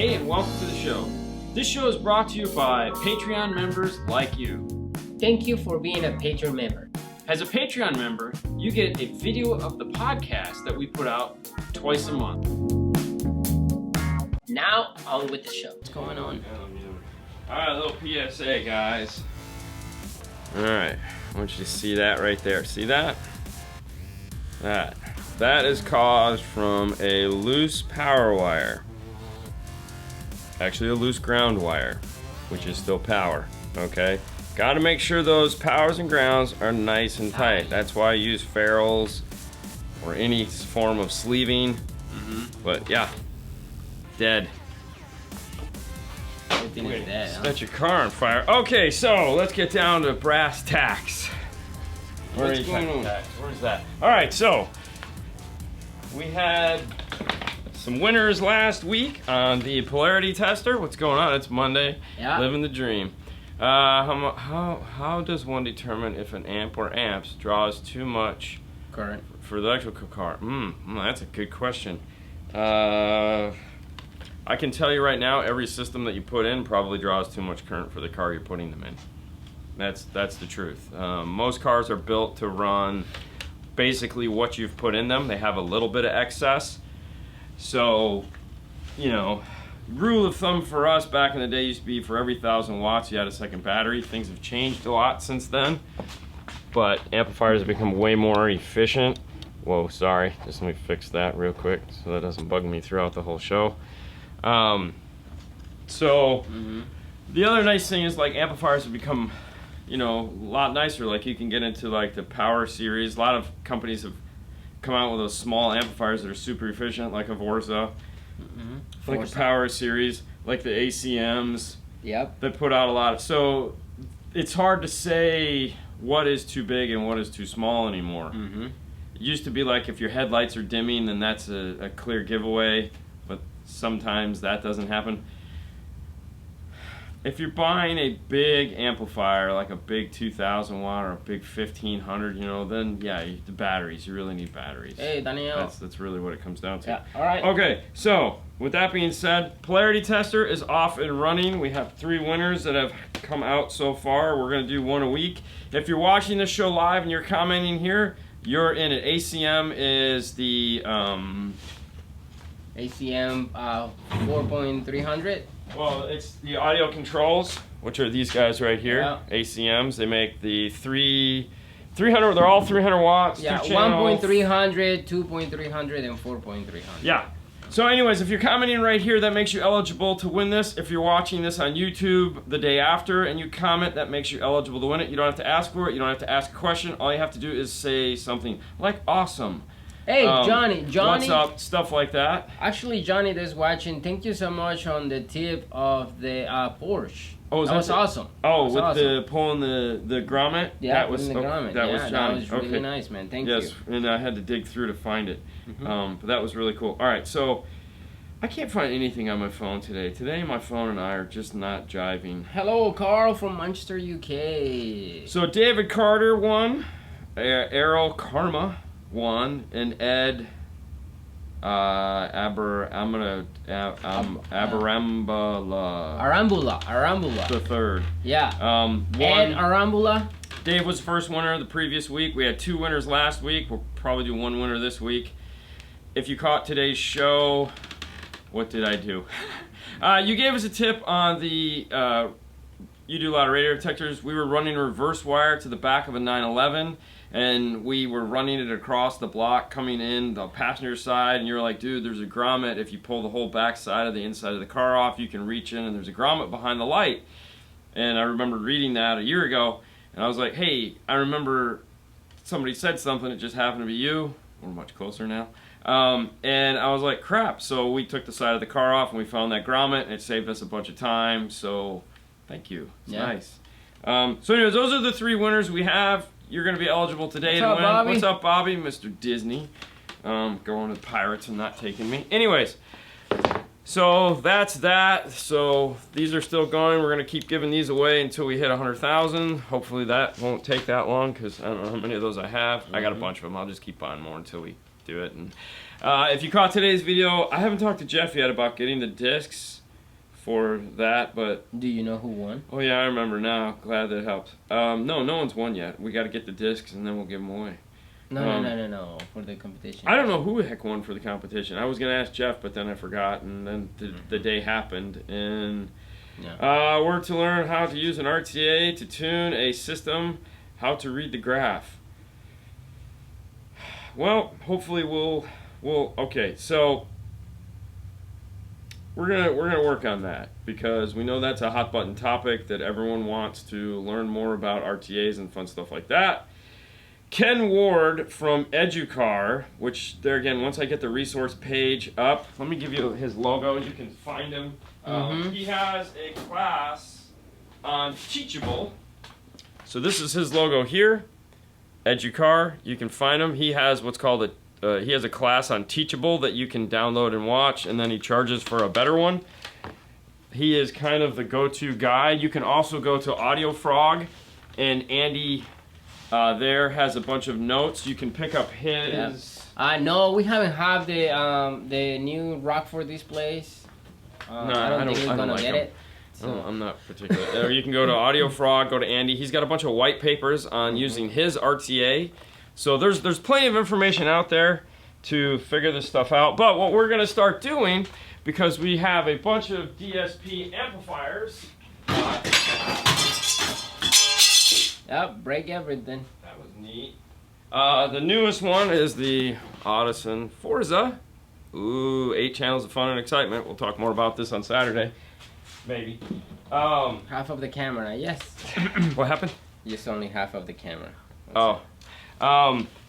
Hey, and welcome to the show. This show is brought to you by Patreon members like you. Thank you for being a Patreon member. As a Patreon member, you get a video of the podcast that we put out twice a month. Now, on with the show. What's going on? Alright, a little PSA, guys. Alright, I want you to see that right there. See that? That is caused from a loose power wire. Actually, a loose ground wire, which is still power, okay? Got to make sure those powers and grounds are nice and tight. That's why I use ferrules or any form of sleeving. But yeah, dead. Everything is dead, huh? Set your car on fire. Okay, so let's get down to brass tacks. What's going on? Where's that? All right, so we had some winners last week on the polarity tester. What's going on? It's Monday. Yeah. Living the dream. How does one determine if an amp or amps draws too much current for the electrical car? That's a good question. I can tell you right now, every system that you put in probably draws too much current for the car you're putting them in. That's the truth. Most cars are built to run basically what you've put in them. They have a little bit of excess. So, you know, rule of thumb for us back in the day used to be for every 1,000 watts you had a second battery. Things have changed a lot since then, but amplifiers have become way more efficient. Whoa, sorry, just let me fix that real quick so that doesn't bug me throughout the whole show. The other nice thing is, like, amplifiers have become, you know, a lot nicer. Like, you can get into like the power series. A lot of companies have come out with those small amplifiers that are super efficient, like a Forza, like a power series, like the ACMs. Yep. That put out a lot of. So it's hard to say what is too big and what is too small anymore. It used to be like if your headlights are dimming, then that's a clear giveaway, but sometimes that doesn't happen. If you're buying a big amplifier, like a big 2,000 watt or a big 1,500, you know, then yeah, the batteries. You really need batteries. Hey, Daniel. That's really what it comes down to. Yeah. All right. Okay. So with that being said, polarity tester is off and running. We have 3 winners that have come out so far. We're gonna do one a week. If you're watching this show live and you're commenting here, you're in it. ACM is the ACM 4.300. Well, it's the audio controls, which are these guys right here. Yeah. ACMs. They make the 300. They're all 300 watts. Yeah, 1.300, 2.300, and 4.300. Yeah. So anyways, if you're commenting right here, that makes you eligible to win this. If you're watching this on YouTube the day after and you comment, that makes you eligible to win it. You don't have to ask for it. You don't have to ask a question. All you have to do is say something like awesome. Hey, Johnny. What's up? Stuff like that. Actually, Johnny that's watching, thank you so much on the tip of the Porsche. Oh, that was awesome. Oh, was with awesome. the pulling the grommet? Yeah, that was the grommet. That was Johnny. That was really nice, man. Thank you. Yes, and I had to dig through to find it. But that was really cool. All right, so I can't find anything on my phone today. Today, my phone and I are just not jiving. Hello, Carl from Manchester, UK. So David Carter won, Errol Karma won, and Ed Arambula the third. Yeah. Ed Arambula. Dave was the first winner the previous week. We had 2 winners last week. We'll probably do 1 winner this week. If you caught today's show, what did I do? You gave us a tip on the you do a lot of radio detectors. We were running a reverse wire to the back of a 911, and we were running it across the block coming in the passenger side, and you were like, dude, there's a grommet. If you pull the whole back side of the inside of the car off, you can reach in, and there's a grommet behind the light. And I remember reading that a year ago, and I was like, hey, I remember somebody said something. It just happened to be you. We're much closer now. And I was like, crap. So we took the side of the car off, and we found that grommet, and it saved us a bunch of time. So thank you. It's nice. So anyways, those are the 3 winners we have. You're going to be eligible today to win. Bobby? What's up, Bobby? Mr. Disney. Going to the Pirates and not taking me. Anyways, so that's that. So these are still going. We're going to keep giving these away until we hit 100,000. Hopefully that won't take that long because I don't know how many of those I have. I got a bunch of them. I'll just keep buying more until we do it. And if you caught today's video, I haven't talked to Jeff yet about getting the discs for that, but Do you know who won? oh yeah, I remember now. Glad that helps. No, no one's won yet. We got to get the discs and then we'll give them away. No, for the competition. I don't know who the heck won for the competition. I was gonna ask Jeff, but then I forgot, and then the day happened, and we're to learn how to use an RTA to tune a system, how to read the graph. Well, hopefully we'll okay. So we're gonna work on that because we know that's a hot button topic that everyone wants to learn more about RTAs and fun stuff like that. Ken Ward from Educar, which there again, once I get the resource page up, let me give you his logo. You can find him. He has a class on Teachable. So this is his logo here, Educar. You can find him. He has what's called he has a class on Teachable that you can download and watch, and then he charges for a better one. He is kind of the go-to guy. You can also go to Audio Frog, and Andy there has a bunch of notes. You can pick up his. No, we haven't had the new Rockford displays. No, I don't think we're gonna like get them. it. So. No, I'm not particular. Or you can go to Audio Frog, go to Andy. He's got a bunch of white papers on using his RTA. So there's plenty of information out there to figure this stuff out. But what we're gonna start doing, because we have a bunch of DSP amplifiers. Yep, break everything. That was neat. The newest one is the Audi Forza. Ooh, 8 channels of fun and excitement. We'll talk more about this on Saturday. Maybe. Half of the camera, yes. What happened? Just only half of the camera.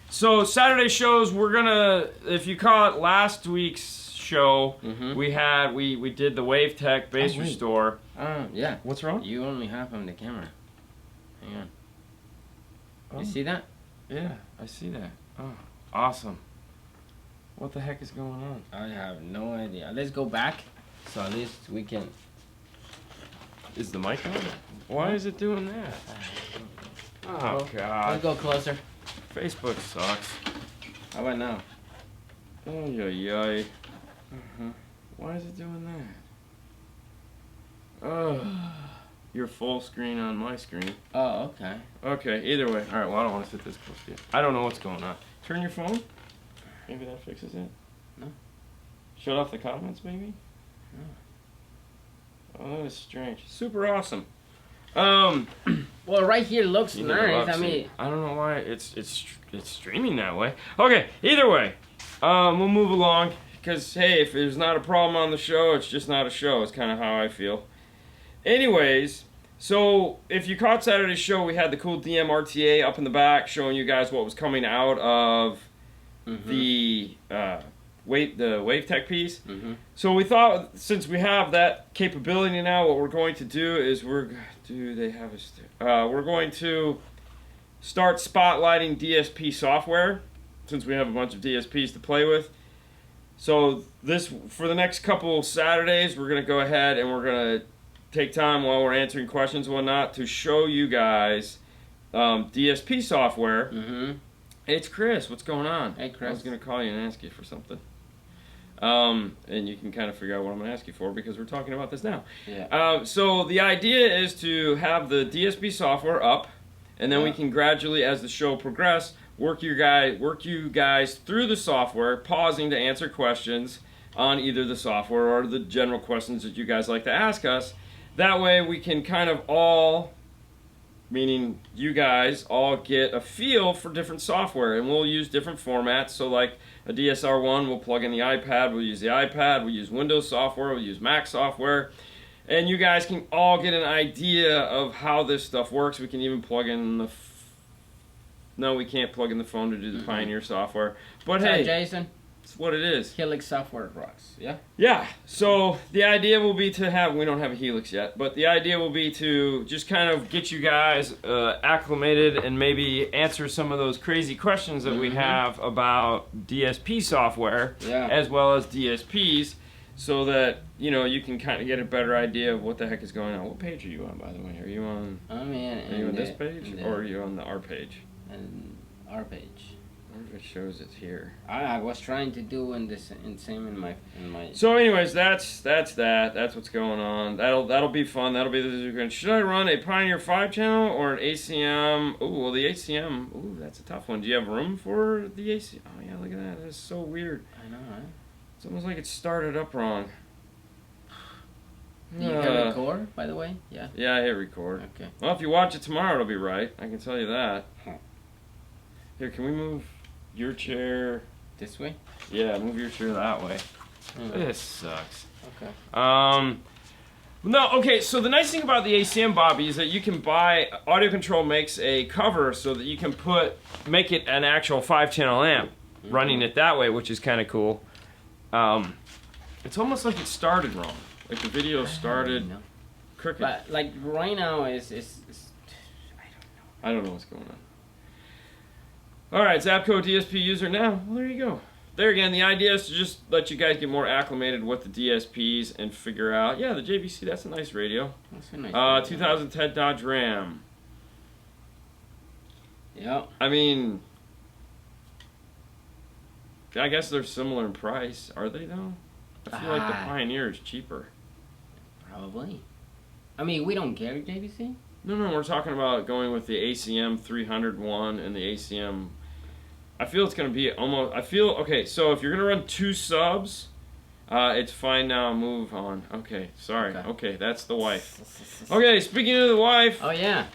So Saturday shows, we're gonna, if you caught last week's show, we did the Wave Tech Bass Restore. Yeah. What's wrong? You only half of the camera. Hang on. You see that? Yeah, I see that. Oh, awesome. What the heck is going on? I have no idea. Let's go back, so at least we can. Is the mic on? Why is it doing that? Oh, God. Let's go closer. Facebook sucks. How about now? Oh, yeah. Why is it doing that? Oh, you're full screen on my screen. Oh, okay. Okay, either way. All right, well, I don't want to sit this close to you. I don't know what's going on. Turn your phone. Maybe that fixes it. No. Shut off the comments, maybe? No. Oh, that is strange. Super awesome. Well, right here looks You nice. I mean, I don't know why it's streaming that way. Okay, either way, we'll move along because hey, if there's not a problem on the show, it's just not a show. It's kind of how I feel. Anyways, so if you caught Saturday's show, we had the cool DM RTA up in the back showing you guys what was coming out of the Wave Tech piece. So we thought, since we have that capability now, what we're going to do is we're going to start spotlighting DSP software, since we have a bunch of DSPs to play with. So for the next couple Saturdays, we're going to go ahead and we're going to take time while we're answering questions and whatnot to show you guys DSP software. Hey, it's Chris. What's going on? Hey, Chris. I was going to call you and ask you for something. And you can kind of figure out what I'm going to ask you for because we're talking about this now. Yeah. So the idea is to have the DSP software up, and then we can gradually, as the show progresses, work you guys through the software, pausing to answer questions on either the software or the general questions that you guys like to ask us. That way we can kind of all, meaning you guys, all get a feel for different software, and we'll use different formats. So like a DSR1, we'll plug in the iPad, we'll use the iPad, we'll use Windows software, we'll use Mac software, and you guys can all get an idea of how this stuff works. We can even plug in the no, we can't plug in the phone to do the Pioneer software, but hey, Jason, it's what it is. Helix software rocks. Yeah, so the idea will be to have, we don't have a Helix yet, but the idea will be to just kind of get you guys acclimated and maybe answer some of those crazy questions that we have about DSP software as well as DSPs, so that, you know, you can kind of get a better idea of what the heck is going on. What page are you on, by the way? Are you on, I'm in. are you on this page or are you on the R page? And our page. It shows it here. I was trying to do in same in my So, anyways, that's that. That's what's going on. That'll be fun. That'll be the. Should I run a Pioneer 5-channel or an ACM? Oh, well, the ACM. Ooh, that's a tough one. Do you have room for the ACM? Oh yeah, look at that. That's so weird. I know, right? It's almost like it started up wrong. Do you hit record, by the way? Yeah. Yeah, I hit record. Okay. Well, if you watch it tomorrow, it'll be right. I can tell you that. Huh. Here, can we move your chair? This way? Yeah, move your chair that way. This sucks. Okay. No, okay, so the nice thing about the ACM, Bobby, is that you can buy, Audio Control makes a cover so that you can make it an actual 5-channel amp, running it that way, which is kind of cool. It's almost like it started wrong. Like the video started crooked. But like right now is I don't know what's going on. Alright, Zapco DSP user now. Well, there you go. There again, the idea is to just let you guys get more acclimated with the DSPs and figure out, yeah, the JVC, that's a nice radio. That's a nice radio. 2010 Dodge Ram. Yeah. I mean, I guess they're similar in price. Are they, though? I feel like the Pioneer is cheaper. Probably. I mean, we don't carry JVC? No, we're talking about going with the ACM 301 and the ACM. I feel it's going to be almost, okay, so if you're going to run 2 subs, it's fine now, move on. Okay, sorry. Okay, that's the wife. Okay, speaking of the wife. Oh, yeah.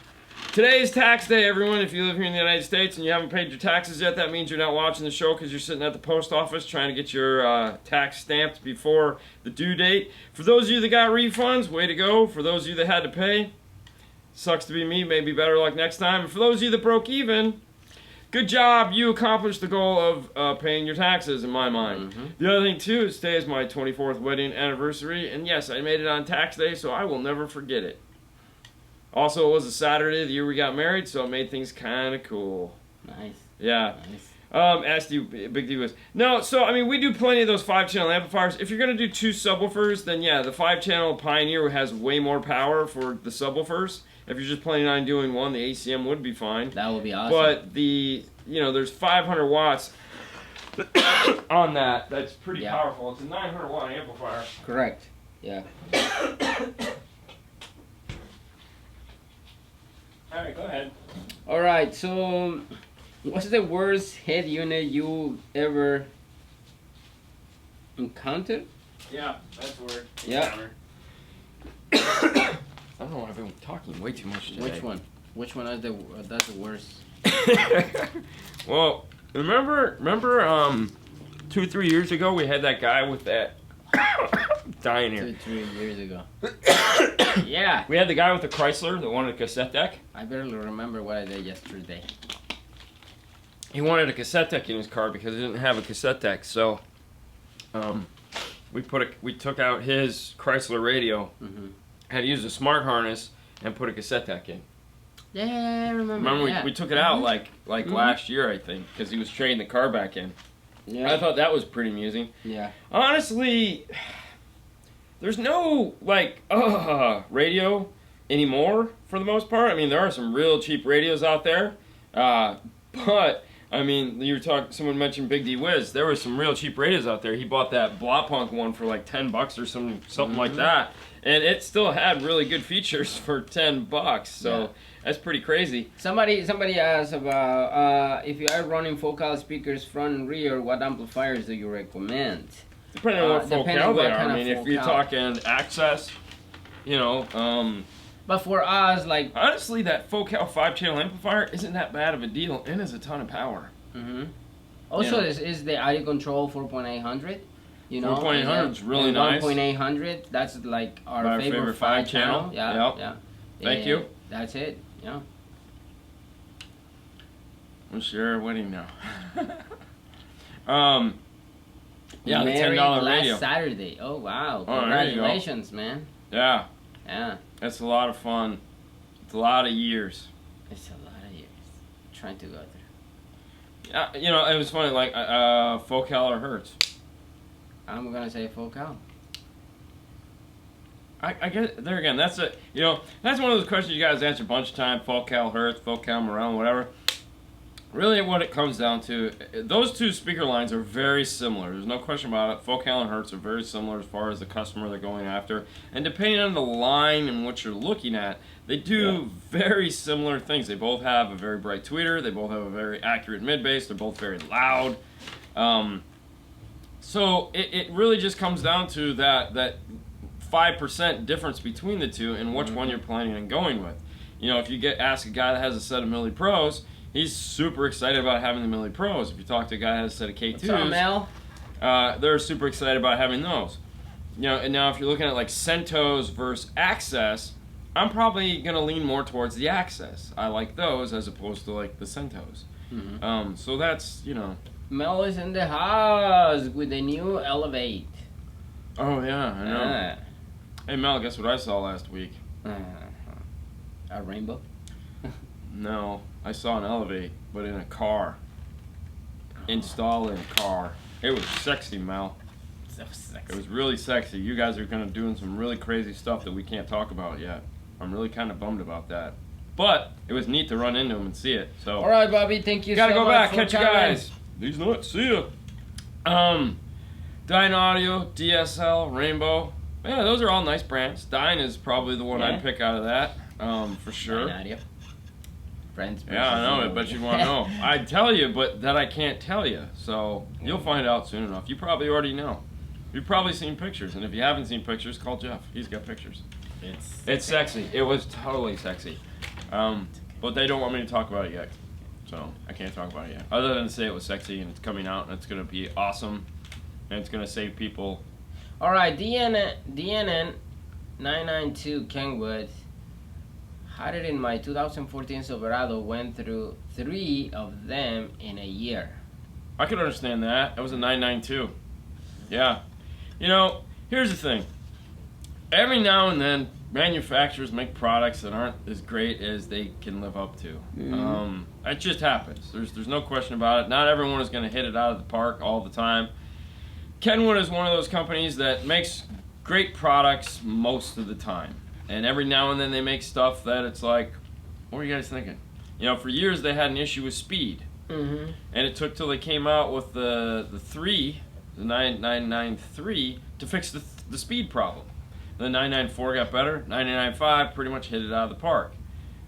Today is tax day, everyone. If you live here in the United States and you haven't paid your taxes yet, that means you're not watching the show because you're sitting at the post office trying to get your tax stamped before the due date. For those of you that got refunds, way to go. For those of you that had to pay, sucks to be me, maybe better luck next time. And for those of you that broke even, good job. You accomplished the goal of paying your taxes, in my mind. The other thing, too, is today is my 24th wedding anniversary. And yes, I made it on tax day, so I will never forget it. Also, it was a Saturday the year we got married, so it made things kind of cool. Nice. Yeah. Nice. Asked you, Big D was. No, so, I mean, we do plenty of those 5-channel amplifiers. If you're going to do 2 subwoofers, then yeah, the 5-channel Pioneer has way more power for the subwoofers. If you're just planning on doing one, the ACM would be fine. That would be awesome. But there's 500 watts on that. That's pretty powerful. It's a 900 watt amplifier. Correct. Yeah. Alright, go ahead. Alright, so what's the worst head unit you ever encountered? Yeah, that's word. Yeah. I don't know, I've been talking way too much today. Which one? Which one is that's the worst? Well, remember 2 or 3 years ago we had that guy with that dying here. 2 or 3 years ago. Yeah. We had the guy with the Chrysler that wanted a cassette deck. I barely remember what I did yesterday. He wanted a cassette deck in his car because he didn't have a cassette deck. So, we took out his Chrysler radio, had to use a smart harness, and put a cassette deck in. Yeah, I remember. Remember we took it out like last year, I think, because he was trading the car back in. Yeah. I thought that was pretty amusing. Yeah. Honestly, there's no radio anymore for the most part. I mean, there are some real cheap radios out there, but I mean, someone mentioned Big D Wiz. There were some real cheap radios out there. He bought that Blopunk one for like $10 or something like that, and it still had really good features for $10. So that's pretty crazy. Somebody asked about if you are running focal speakers front and rear, what amplifiers do you recommend? Depending on what focal they are. I mean, if you're talking access, But for us, like... Honestly, that focal 5-channel amplifier isn't that bad of a deal and has a ton of power. Also, this is the Audio Control 4.800. 4.800 is really nice. 1.800, that's like our favorite 5-channel. Yeah. Thank you. That's it. Yeah. I'm sure wedding now. Yeah, the $10 radio. Last Saturday. Oh wow! Oh, congratulations, man. Yeah. Yeah. That's a lot of fun. It's a lot of years. It's a lot of years. Trying to go there. It was funny. Like focal or hertz. I'm gonna say focal. I get there again. That's that's one of those questions you guys answer a bunch of times. Focal hertz, focal Morel, whatever. really what it comes down to, those two speaker lines are very similar. There's no question about it. Focal and Hertz are very similar as far as the customer they're going after. And depending on the line and what you're looking at, they do very similar things. They both have a very bright tweeter. They both have a very accurate mid-bass. They're both very loud. So it really just comes down to that 5% difference between the two and which one you're planning on going with. You know, if you ask a guy that has a set of Milli Pros, he's super excited about having the Milli Pros. If you talk to a guy that has a set of K2s, What's up, Mel? They're super excited about having those. You know, and now if you're looking at like Centos versus Access, I'm probably gonna lean more towards the Access. I like those as opposed to like the Centos. So that's, you know. Mel is in the house with the new Elevate. Oh yeah, I know. Hey Mel, guess what I saw last week? A rainbow? No, I saw an Elevate, but in a car. Installed in a car. It was sexy, Mel. So sexy. It was really sexy. You guys are kind of doing some really crazy stuff that we can't talk about yet. I'm really kind of bummed about that. But it was neat to run into them and see it. So. All right, Bobby. Thank you. Gotta so go much back. for Catch you coming. guys. These nuts. See ya. Dyne Audio, DSL, Rainbow. Yeah, those are all nice brands. Dyne is probably the one I'd pick out of that, for sure. Dyne Audio. Friends. Yeah, I know. I bet you want to know. I'd tell you, but that I can't tell you. So you'll find out soon enough. You probably already know. You've probably seen pictures, and if you haven't seen pictures, call Jeff. He's got pictures. It's sexy. It was totally sexy. But they don't want me to talk about it yet. So I can't talk about it yet. Other than to say it was sexy and it's coming out and it's going to be awesome and it's going to save people. All right, DNN 992 Kenwood had it in my 2014 Silverado. Went through 3 of them in a year. I could understand that. That was a 992. Yeah. You know, here's the thing. Every now and then, manufacturers make products that aren't as great as they can live up to. It just happens. There's no question about it. Not everyone is going to hit it out of the park all the time. Kenwood is one of those companies that makes great products most of the time. And every now and then they make stuff that it's like, what are you guys thinking? You know, for years they had an issue with speed. And it took till they came out with the 993, to fix the speed problem. The 994 got better. 995 pretty much hit it out of the park.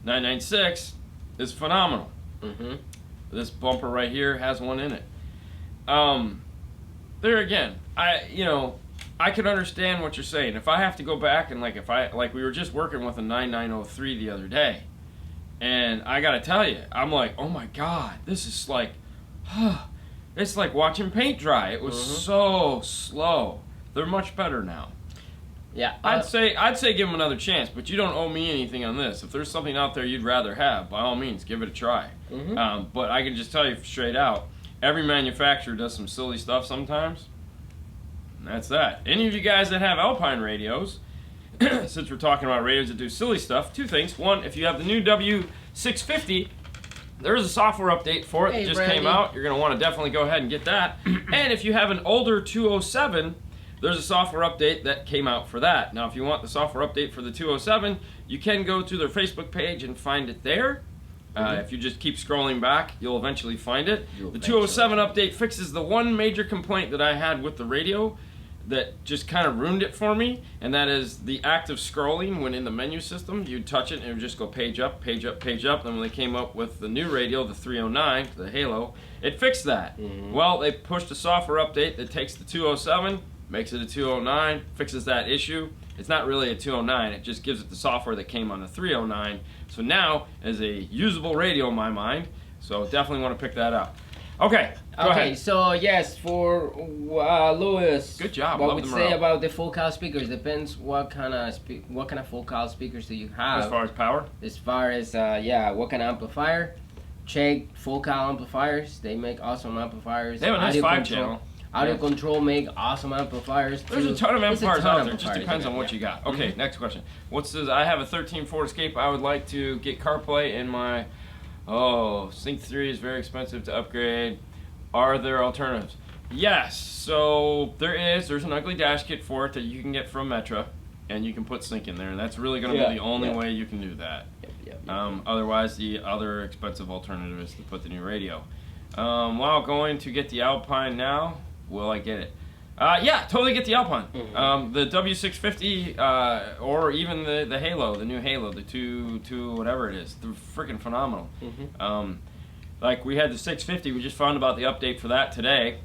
996 is phenomenal. This bumper right here has one in it. There again, I could understand what you're saying. If I have to go back and we were just working with a 9903 the other day, and I gotta tell you, I'm like, oh my God, this is like, it's like watching paint dry. It was so slow. They're much better now. Yeah, I'd say give them another chance, but you don't owe me anything on this. If there's something out there you'd rather have, by all means, give it a try. But I can just tell you straight out, every manufacturer does some silly stuff sometimes, and that's that. Any of you guys that have Alpine radios, since we're talking about radios that do silly stuff, 2 things. One, if you have the new W650, there is a software update for it that just came out. You're going to want to definitely go ahead and get that. And if you have an older 207, there's a software update that came out for that. Now, if you want the software update for the 207, you can go to their Facebook page and find it there. If you just keep scrolling back, you'll eventually find it. The 207 update fixes the one major complaint that I had with the radio that just kind of ruined it for me, and that is the act of scrolling when in the menu system. You'd touch it and it would just go page up, page up, page up. Then when they came up with the new radio, the 309, the Halo, it fixed that. Well, they pushed a software update that takes the 207, makes it a 209, fixes that issue. It's not really a 209, it just gives it the software that came on the 309. So now, as a usable radio in my mind, so definitely want to pick that up. Okay, go ahead. So yes, for Louis, good job. What Love would them say around. about the focal speakers? Depends what kind of focal speakers do you have. As far as power? As far as what kind of amplifier? Check focal amplifiers. They make awesome amplifiers. They have a nice 5-channel. Audio Control make awesome amplifiers too. There's a ton of amplifiers out there. It just amplifiers depends on what you got. Okay, next question. What's this? I have a 13 Ford Escape. I would like to get CarPlay in my. Sync 3 is very expensive to upgrade. Are there alternatives? Yes. So there's an ugly dash kit for it that you can get from Metra. and you can put sync in there, and that's really going to be the only way you can do that. Otherwise, the other expensive alternative is to put the new radio. While going to get the Alpine now, will I get it? Yeah, totally get the Alpine. The W650 or even the Halo, the new Halo, the 2 whatever it is, they're freaking phenomenal. Like we had the 650, we just found about the update for that today.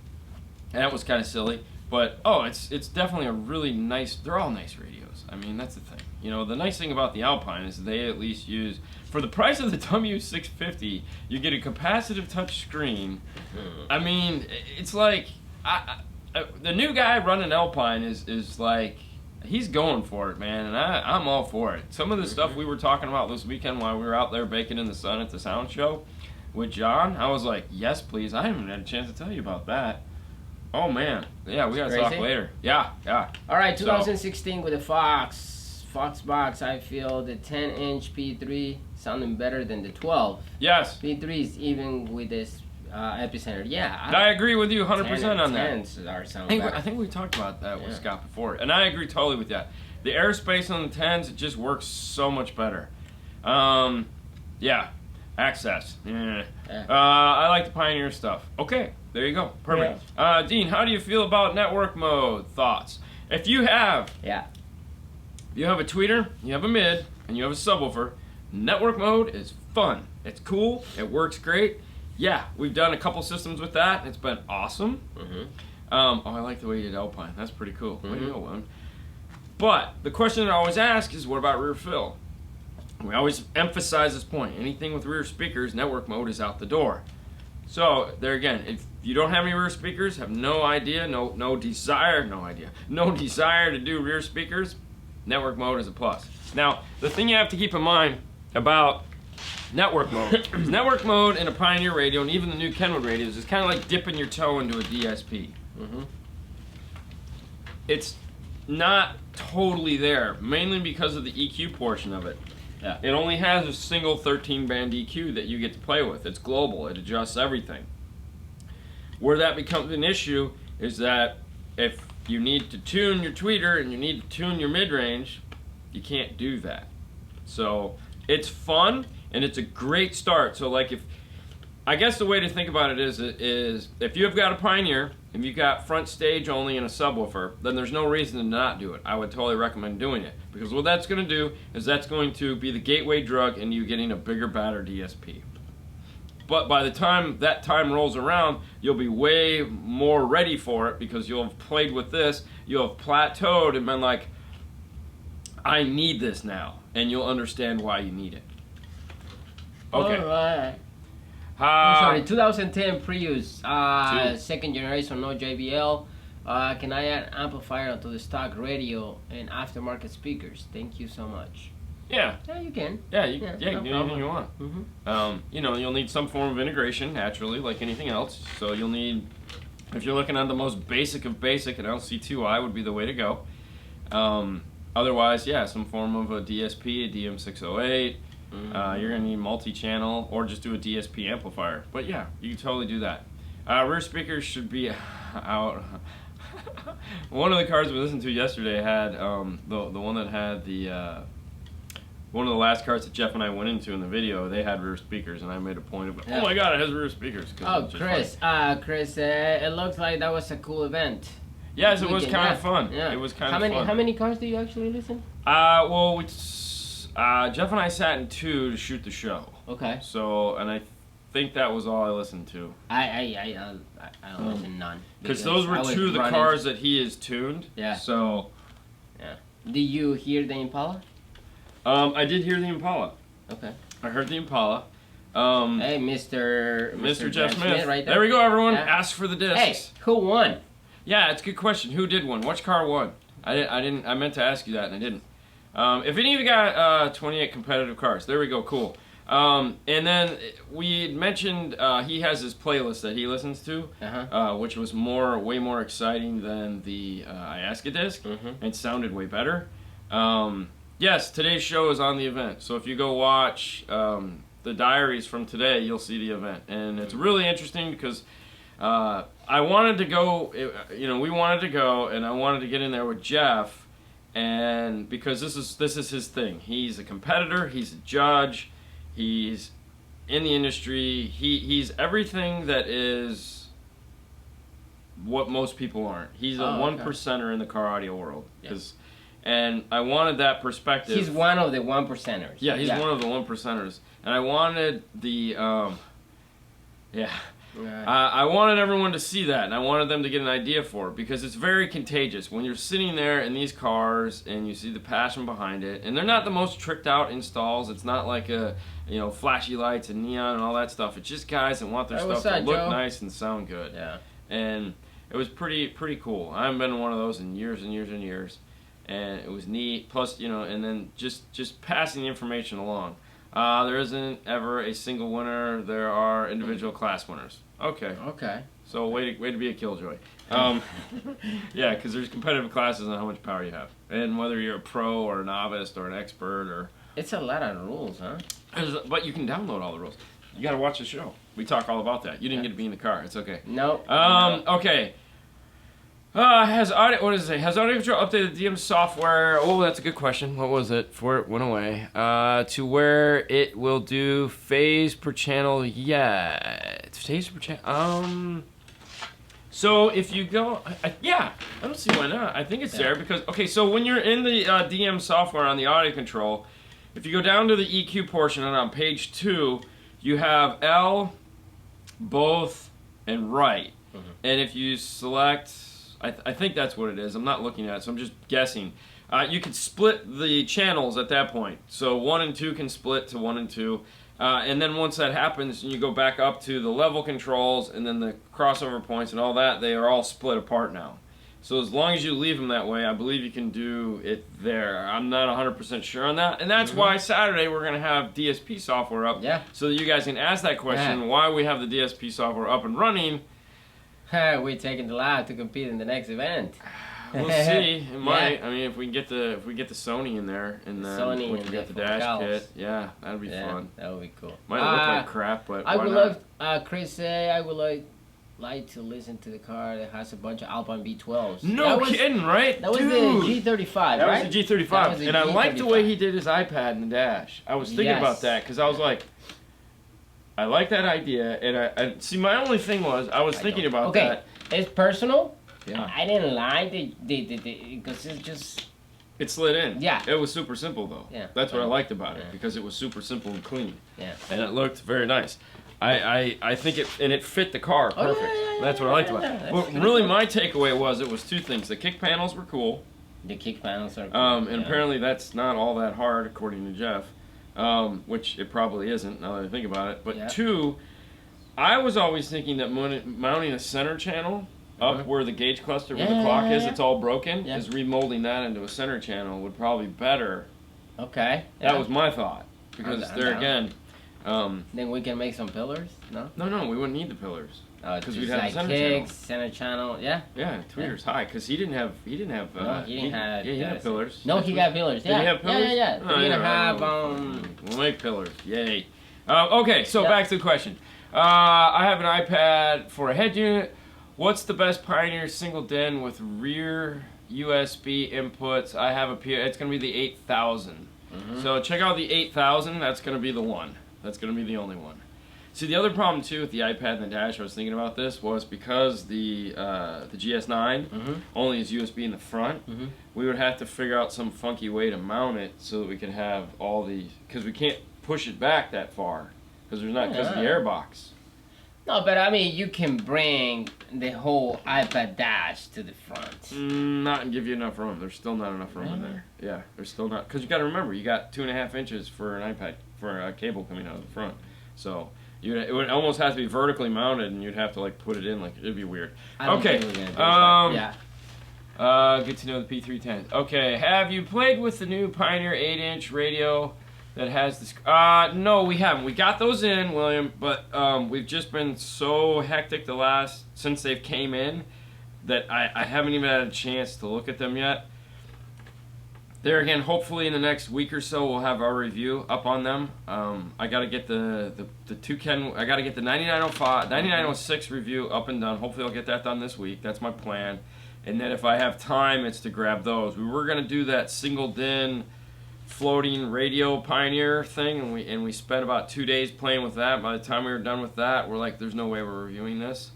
That was kind of silly, but it's definitely a really nice. They're all nice radios. I mean, that's the thing. You know, the nice thing about the Alpine is they at least use, for the price of the W650, you get a capacitive touch screen. I mean, it's like the new guy running Alpine is like, he's going for it, man, and I'm all for it. Some of the stuff we were talking about this weekend while we were out there baking in the sun at the sound show with John, I was like, yes, please. I haven't had a chance to tell you about that. Oh man, yeah, we gotta talk later. Yeah. All right, 2016 with the Fox box. I feel the 10-inch P3 sounding better than the 12. Yes. P3 is even with this epicenter. Yeah, I agree with you 100% on that. 10s are sounding better. I think we talked about that with Scott before, and I agree totally with that. The airspace on the 10s, it just works so much better. Yeah. Access. I like the Pioneer stuff. Okay, there you go. Perfect. Dean, how do you feel about network mode? Thoughts? If you have a tweeter, you have a mid, and you have a subwoofer, network mode is fun. It's cool. It works great. Yeah, we've done a couple systems with that, and it's been awesome. I like the way you did Alpine. That's pretty cool. Way to go, man. But the question that I always ask is, what about rear fill? We always emphasize this point. Anything with rear speakers, network mode is out the door. So there again, if you don't have any rear speakers, have no desire to do rear speakers, network mode is a plus. Now, the thing you have to keep in mind about network mode is network mode in a Pioneer radio and even the new Kenwood radios is kind of like dipping your toe into a DSP. It's not totally there, mainly because of the EQ portion of it. It only has a single 13-band EQ that you get to play with. It's global. It adjusts everything. Where that becomes an issue is that if you need to tune your tweeter and you need to tune your mid-range, you can't do that. So it's fun and it's a great start. So like I guess the way to think about it is if you've got a Pioneer, if you've got front stage only and a subwoofer, then there's no reason to not do it. I would totally recommend doing it. Because what that's going to do is that's going to be the gateway drug into you getting a bigger, badder DSP. But by the time that time rolls around, you'll be way more ready for it because you'll have played with this, you'll have plateaued and been like, I need this now. And you'll understand why you need it. Okay. All right. I'm sorry, 2010 Prius, second generation, no JBL. Can I add amplifier onto the stock radio and aftermarket speakers? Thank you so much. Yeah. Yeah, you can. Yeah, you can do anything you want. You'll need some form of integration, naturally, like anything else. So you'll need, if you're looking at the most basic of basic, an LC2I would be the way to go. Otherwise, yeah, some form of a DSP, a DM608. You're going to need multi-channel or just do a DSP amplifier. But yeah, you can totally do that. Rear speakers should be out. One of the cars we listened to yesterday had the one that had the one of the last cars that Jeff and I went into in the video. They had rear speakers, and I made a point of, oh my god, it has rear speakers. Oh, Chris, it looks like that was a cool event. Yes, it was kind of fun. Yeah. It was kind of fun. How many cars do you actually listen? Well, Jeff and I sat in 2 to shoot the show. Okay. So, and I think that was all I listened to. I listened none. Because those were 2 of the cars that he has tuned. Yeah. So. Yeah. Did you hear the Impala? I did hear the Impala. Okay. I heard the Impala. Hey, Mr. Jeff Smith. Right there we go, everyone. Yeah. Ask for the discs. Hey, who won? Yeah, it's a good question. Who did win? Which car won? I meant to ask you that and I didn't. If any of you got 28 competitive cars, there we go, cool. And then we mentioned he has his playlist that he listens to, which was way more exciting than the Ayaska disc, and it sounded way better. Yes, today's show is on the event, so if you go watch the diaries from today, you'll see the event, and it's really interesting because I wanted to go, we wanted to go, and I wanted to get in there with Jeff. and because this is his thing. He's a competitor. He's a judge. He's in the industry. He's everything that is what most people aren't. He's a one percenter in the car audio world. And I wanted that perspective. He's one of the 1%ers. Yeah, he's one of the 1%ers. And I wanted the, I wanted everyone to see that, and I wanted them to get an idea for it, because it's very contagious. When you're sitting there in these cars and you see the passion behind it, and they're not the most tricked out installs. It's not like flashy lights and neon and all that stuff. It's just guys that want their stuff to look nice and sound good. Yeah. And it was pretty cool. I haven't been to one of those in years and years and years. And it was neat. Plus, and then just passing the information along. There isn't ever a single winner. There are individual class winners. Okay. So way to be a killjoy. Yeah, because there's competitive classes on how much power you have, and whether you're a pro or a novice or an expert or. It's a lot of rules, huh? But you can download all the rules. You got to watch the show. We talk all about that. You didn't get to be in the car. It's okay. No. Okay. Has Audi Control updated the DM software? Oh, that's a good question. What was it before it went away? To where it will do phase per channel? Yeah, it's phase per channel. So if you go, I don't see why not. I think it's there because so when you're in the DM software on the audio control, if you go down to the EQ portion and on page 2, you have L, both, and right, and if you select. I think that's what it is. I'm not looking at it, so I'm just guessing. You can split the channels at that point. So 1 and 2 can split to 1 and 2. And then once that happens, and you go back up to the level controls and then the crossover points and all that, they are all split apart now. So as long as you leave them that way, I believe you can do it there. I'm not 100% sure on that. And that's why Saturday we're going to have DSP software up. Yeah. So that you guys can ask that question, why we have the DSP software up and running. We're taking the lab to compete in the next event. We'll see. It might. I mean, if we get the Sony in there, and then we can get the dash kit. Yeah, that'd be fun. That would be cool. Might look like crap, but I would love. Chris say I would like to listen to the car that has a bunch of Alpine B12s. No kidding, right? That was the G35, right? That was the G35, and I liked the way he did his iPad in the dash. I was thinking about that because I was like. I like that idea, and I see. My only thing was I was thinking about that. It's personal. Yeah. I didn't like the because it's just. It slid in. Yeah. It was super simple though. Yeah. That's what I liked about it because it was super simple and clean. Yeah. And it looked very nice. I think it fit the car perfect. That's what I liked about it. But really, my takeaway was it was 2 things. The kick panels were cool. The kick panels are cool. And apparently that's not all that hard according to Jeff. Which it probably isn't now that I think about it. But 2, I was always thinking that mounting a center channel up where the gauge cluster where the clock is, it's all broken, is remolding that into a center channel would probably be better. Okay. That was my thought. Because again... then we can make some pillars? No? No, we wouldn't need the pillars. Because we'd have a center channel. Center channel, yeah. Yeah, 2 meters high, because he didn't have he had pillars. No, he got pillars. Yeah. Did he have pillars? Yeah. We're gonna have We'll make pillars. Yay. Okay, so back to the question. I have an iPad for a head unit. What's the best Pioneer single DIN with rear USB inputs? I have it's gonna be the 8000. So check out the 8000. That's gonna be the one. That's gonna be the only one. See, the other problem too with the iPad and the dash, I was thinking about this, was because the GS9 only is USB in the front, we would have to figure out some funky way to mount it so that we could have all the, because we can't push it back that far, because of the airbox. No, but I mean, you can bring the whole iPad dash to the front. Not and give you enough room. There's still not enough room in there. Yeah, there's still not, because you got to remember, you got 2.5 inches for an iPad, for a cable coming out of the front. So it would almost have to be vertically mounted, and you'd have to like put it in, like it'd be weird. Okay. Good to know the P310. Okay, have you played with the new Pioneer 8-inch radio that has this? No, we haven't. We got those in, William, but we've just been so hectic since they've came in that I haven't even had a chance to look at them yet. There again, hopefully in the next week or so we'll have our review up on them. I got to get the Toucan. I got to get the 9906 review up and done. Hopefully I'll get that done this week. That's my plan. and then if I have time, it's to grab those. We were gonna do that single DIN floating radio Pioneer thing, and we spent about 2 days playing with that. By the time we were done with that, we're like, there's no way we're reviewing this.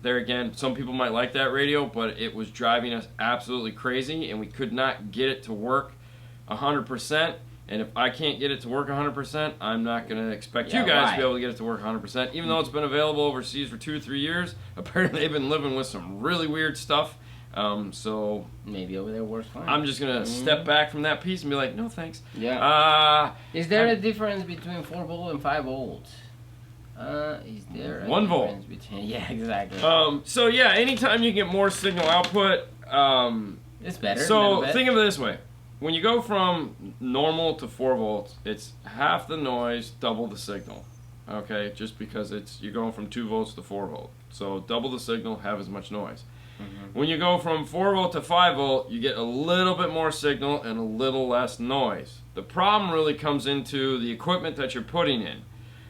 There again, some people might like that radio, but it was driving us absolutely crazy, and we could not get it to work 100%. And if I can't get it to work 100%, I'm not going to expect you guys to be able to get it to work 100%. Even though it's been available overseas for 2 or 3 years, apparently they've been living with some really weird stuff. So maybe over there works fine. I'm just gonna step back from that piece and be like, no thanks. Yeah. Is there a difference between 4 volt and 5 volts? Is there a 1 volt? Between, yeah, exactly. So yeah, anytime you get more signal output, it's better. So think of it this way: when you go from normal to 4 volts, it's half the noise, double the signal. Okay, just because you're going from 2 volts to 4 volt, so double the signal, have as much noise. When you go from 4 volt to 5 volt, you get a little bit more signal and a little less noise. The problem really comes into the equipment that you're putting in.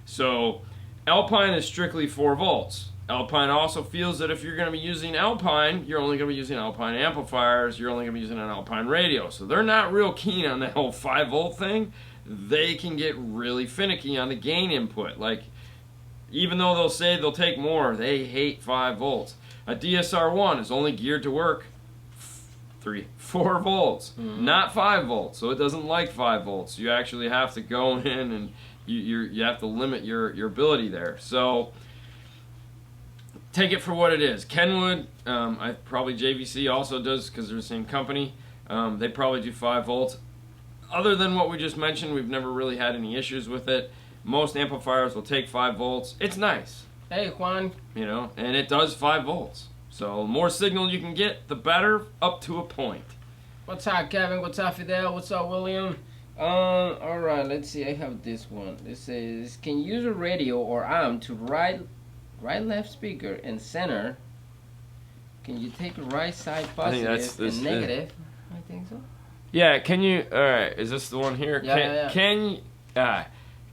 So Alpine is strictly 4 volts. Alpine also feels that if you're going to be using Alpine, you're only going to be using Alpine amplifiers, you're only going to be using an Alpine radio. So they're not real keen on that whole 5 volt thing. They can get really finicky on the gain input. Like, even though they'll say they'll take more, they hate 5 volts. A DSR-1 is only geared to work 4 volts, not 5 volts. So it doesn't like 5 volts. You actually have to go in and you have to limit your ability there. So take it for what it is. Kenwood, probably JVC also does, because they're the same company. They probably do 5 volts. Other than what we just mentioned, we've never really had any issues with it. Most amplifiers will take 5 volts. It's nice. Hey, Juan. You know, and it does 5 volts. So the more signal you can get, the better, up to a point. What's up, Kevin? What's up, Fidel? What's up, William? Alright, let's see. I have this one. This says, can you use a radio or amp to right, left speaker, and center? Can you take right side positive and negative? I think so. Yeah, can you, alright, is this the one here? Yeah,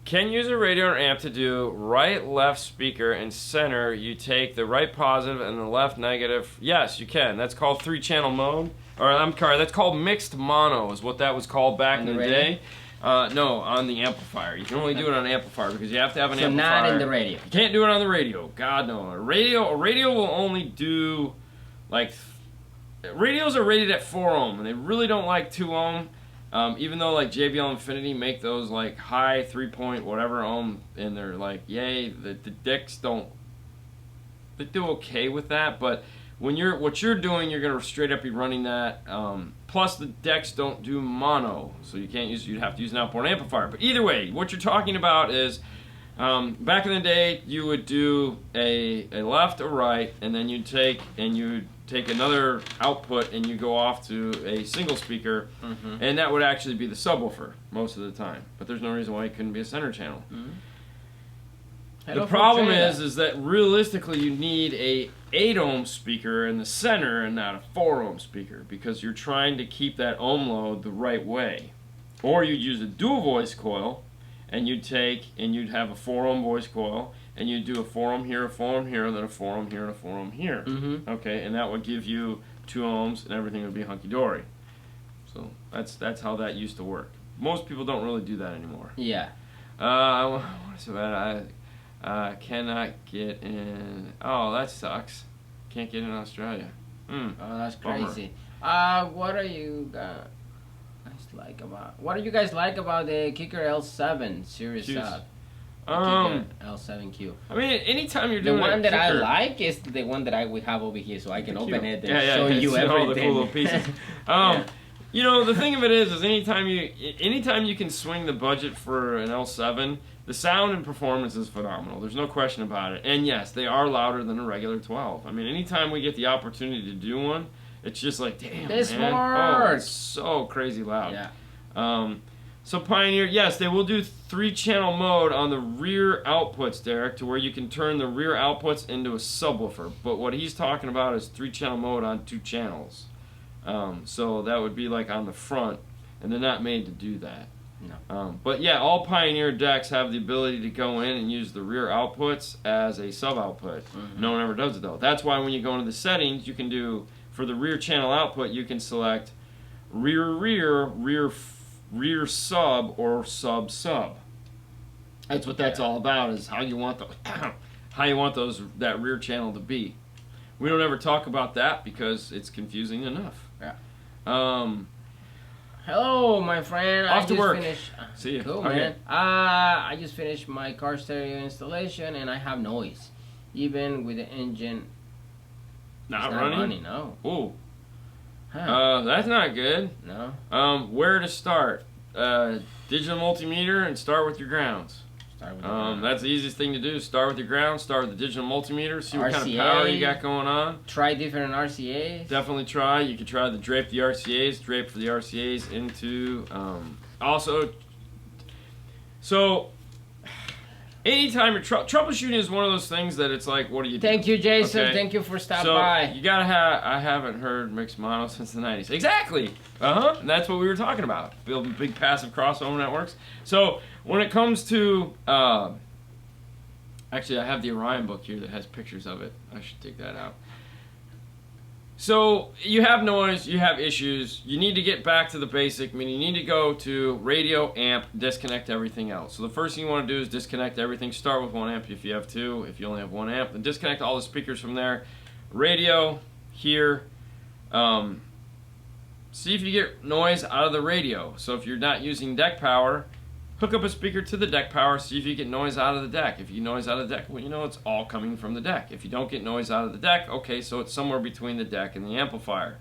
Can use a radio or amp to do right, left speaker, and center. You take the right positive and the left negative. Yes, you can. That's called 3-channel mode. Or I'm sorry, that's called mixed mono is what that was called back in the day. No, on the amplifier. You can only do it on an amplifier because you have to have an amplifier. So not in the radio. You can't do it on the radio. God no. A radio will only do like radios are rated at 4 ohm and they really don't like 2 ohm. Even though like JBL Infinity make those like high 3 point whatever ohm, and they're like, yay, the decks they do okay with that, but when what you're doing, you're gonna straight up be running that. Plus the decks don't do mono, so you'd have to use an outboard amplifier. But either way, what you're talking about is back in the day, you would do a left or right, and then you'd take another output and you go off to a single speaker, and that would actually be the subwoofer most of the time. But there's no reason why it couldn't be a center channel. The problem is that realistically you need a 8 ohm speaker in the center and not a 4 ohm speaker, because you're trying to keep that ohm load the right way. Or you'd use a dual voice coil, and you'd have a 4 ohm voice coil, and you do a 4 ohm here, a 4 ohm here, and then a 4 ohm here, and a 4 ohm here. Okay, and that would give you 2 ohms, and everything would be hunky-dory. So that's how that used to work. Most people don't really do that anymore. Yeah. What is it? I cannot get in. Oh, that sucks. Can't get in Australia. Oh, that's crazy. What do you guys like about the Kicker L7 series sub? L7Q. I mean, anytime you're doing the one that I like is the one that we have over here, so I can open it and show you everything. All the cool little pieces. You know, the thing of it is anytime you can swing the budget for an L7, the sound and performance is phenomenal. There's no question about it. And yes, they are louder than a regular 12. I mean, anytime we get the opportunity to do one, it's just like, damn, this man. works. Oh, it's so crazy loud. Yeah. So Pioneer, yes, they will do 3-channel mode on the rear outputs, Derek, to where you can turn the rear outputs into a subwoofer. But what he's talking about is 3-channel mode on 2 channels. So that would be like on the front, and they're not made to do that. No. But yeah, all Pioneer decks have the ability to go in and use the rear outputs as a sub output. No one ever does it though. That's why when you go into the settings, you can do for the rear channel output, you can select rear sub or sub. That's what that's all about, is how you want that rear channel to be. We don't ever talk about that because it's confusing enough. Yeah. Hello, my friend. Off to work. See you. Cool, man. I just finished my car stereo installation, and I have noise, even with the engine not running. No. Ooh. That's not good. No. Where to start? Digital multimeter and start with your grounds. That's the easiest thing to do. Start with your ground, start with the digital multimeter, see what kind of power you got going on. Try different RCAs. Definitely try. You could try the drape the RCAs into so anytime you're troubleshooting is one of those things that it's like, what do you do? Thank you, Jason. Okay. Thank you for stopping by. You gotta have. I haven't heard mixed mono since the 90s. Exactly. And that's what we were talking about. Building big passive crossover networks. So when it comes to, actually, I have the Orion book here that has pictures of it. I should take that out. So you have noise, you have issues, you need to get back to the basic, meaning you need to go to radio, amp, disconnect everything else. So the first thing you want to do is disconnect everything. Start with 1 amp if you have 2. If you only have 1 amp, then disconnect all the speakers from there. Radio, here. See if you get noise out of the radio. So if you're not using deck power, hook up a speaker to the deck power, see if you get noise out of the deck. If you get noise out of the deck, well, you know it's all coming from the deck. If you don't get noise out of the deck, okay, so it's somewhere between the deck and the amplifier.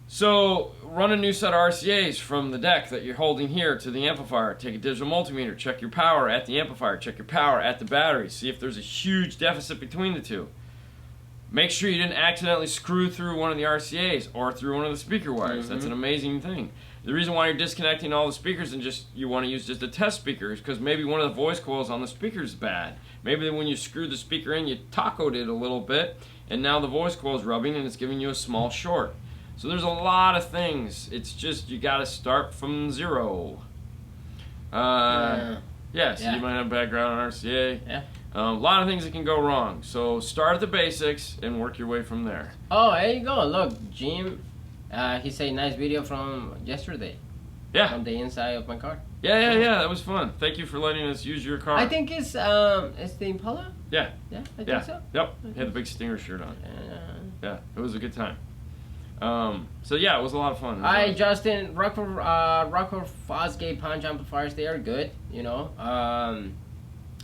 So run a new set of RCAs from the deck that you're holding here to the amplifier. Take a digital multimeter, check your power at the amplifier, check your power at the battery, see if there's a huge deficit between the two. Make sure you didn't accidentally screw through one of the RCAs or through one of the speaker wires. That's an amazing thing. The reason why you're disconnecting all the speakers and you want to use just a test speaker is because maybe one of the voice coils on the speaker is bad. Maybe when you screwed the speaker in, you tacoed it a little bit, and now the voice coil is rubbing and it's giving you a small short. So there's a lot of things. It's just you got to start from zero. So you might have a background on RCA. Yeah. A lot of things that can go wrong. So start at the basics and work your way from there. Oh, there you go. Look, Jim. He said nice video from yesterday. Yeah. From the inside of my car. Yeah. That was fun. Thank you for letting us use your car. I think it's the Impala. Yeah. Yeah, I think so. Yep. He had the big Stinger shirt on. Yeah, it was a good time. So yeah, it was a lot of fun. Justin, Rockford Fosgate punch amplifiers, they are good. You know.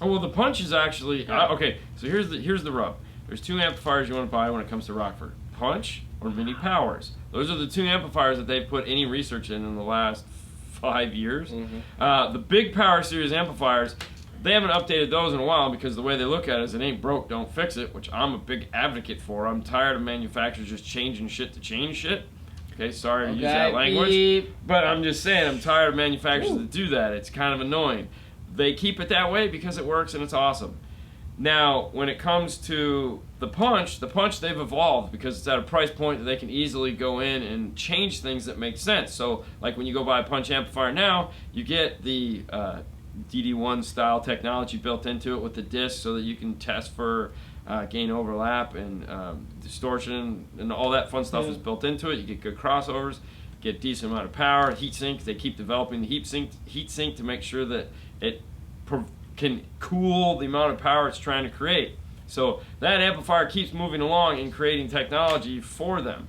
Well, the punch is actually okay. So here's the rub. There's 2 amplifiers you want to buy when it comes to Rockford: Punch or Mini Powers. Those are the 2 amplifiers that they've put any research in the last 5 years. The big Power Series amplifiers, they haven't updated those in a while because the way they look at it is it ain't broke, don't fix it, which I'm a big advocate for. I'm tired of manufacturers just changing shit to change shit. Okay, sorry to use that language. But I'm just saying, I'm tired of manufacturers that do that. It's kind of annoying. They keep it that way because it works and it's awesome. Now, when it comes to the punch they've evolved because it's at a price point that they can easily go in and change things that make sense. So, like when you go buy a punch amplifier now, you get the DD1 style technology built into it with the disc so that you can test for gain overlap and distortion and all that fun stuff is built into it. You get good crossovers, get decent amount of power, heat sink. They keep developing the heat sink to make sure that it can cool the amount of power it's trying to create. So that amplifier keeps moving along and creating technology for them.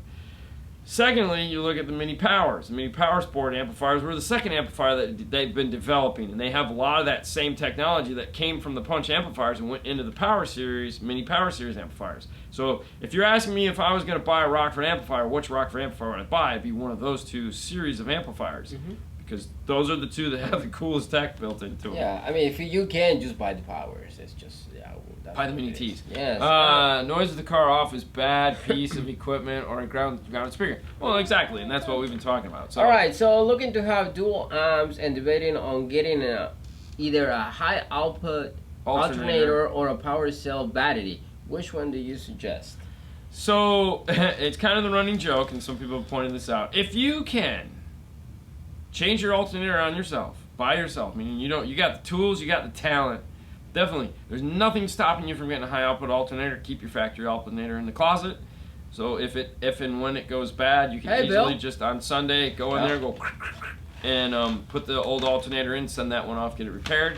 Secondly, you look at the Mini Powers. The Mini Power Sport amplifiers were the second amplifier that they've been developing, and they have a lot of that same technology that came from the Punch amplifiers and went into the Power Series, Mini Power Series amplifiers. So if you're asking me if I was going to buy a Rockford amplifier, which Rockford amplifier would I buy? It'd be one of those 2 series of amplifiers. Because those are the 2 that have the coolest tech built into them. Yeah, I mean, if you can just buy the Powers, it's just, buy the Mini Ts. Yes. Noise of the car off is bad piece of equipment or a ground speaker. Well, exactly, and that's what we've been talking about. So. All right, so looking to have dual amps and debating on getting either a high output alternator or a power cell battery. Which one do you suggest? So it's kind of the running joke, and some people have pointed this out. If you can change your alternator on yourself, by yourself, meaning you got the tools, you got the talent. Definitely, there's nothing stopping you from getting a high output alternator. Keep your factory alternator in the closet. So if and when it goes bad, you can easily just on Sunday go in there, go and put the old alternator in, send that one off, get it repaired.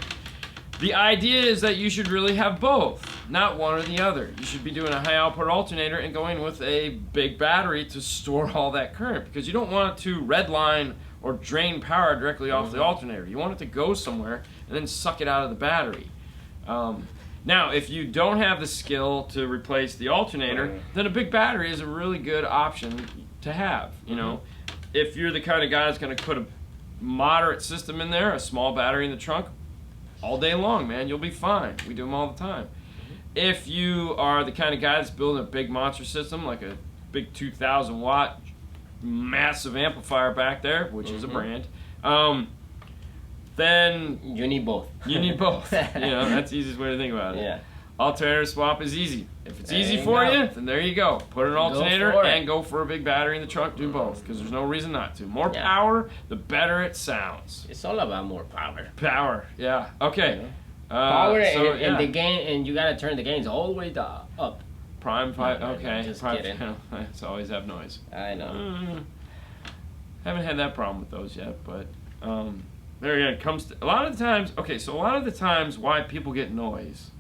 The idea is that you should really have both, not one or the other. You should be doing a high output alternator and going with a big battery to store all that current, because you don't want it to redline or drain power directly off the alternator. You want it to go somewhere and then suck it out of the battery. Now, if you don't have the skill to replace the alternator, then a big battery is a really good option to have. You know, if you're the kind of guy that's going to put a moderate system in there, a small battery in the trunk, all day long, man, you'll be fine. We do them all the time. If you are the kind of guy that's building a big monster system, like a big 2,000 watt massive amplifier back there, which is a brand, then you need both. You need both. You know, that's the easiest way to think about it. Yeah. Alternator swap is easy. If it's easy for you, then there you go. Put an alternator and go for a big battery in the trunk. Do both, because there's no reason not to. More power, the better it sounds. It's all about more power. Power, yeah. Okay. Power and the gain, and you gotta turn the gains all the way up. Prime 5. Okay. Just Prime kidding. It's always have noise. I know. Haven't had that problem with those yet, but there again, it comes to a lot of the times. Okay, so a lot of the times why people get noise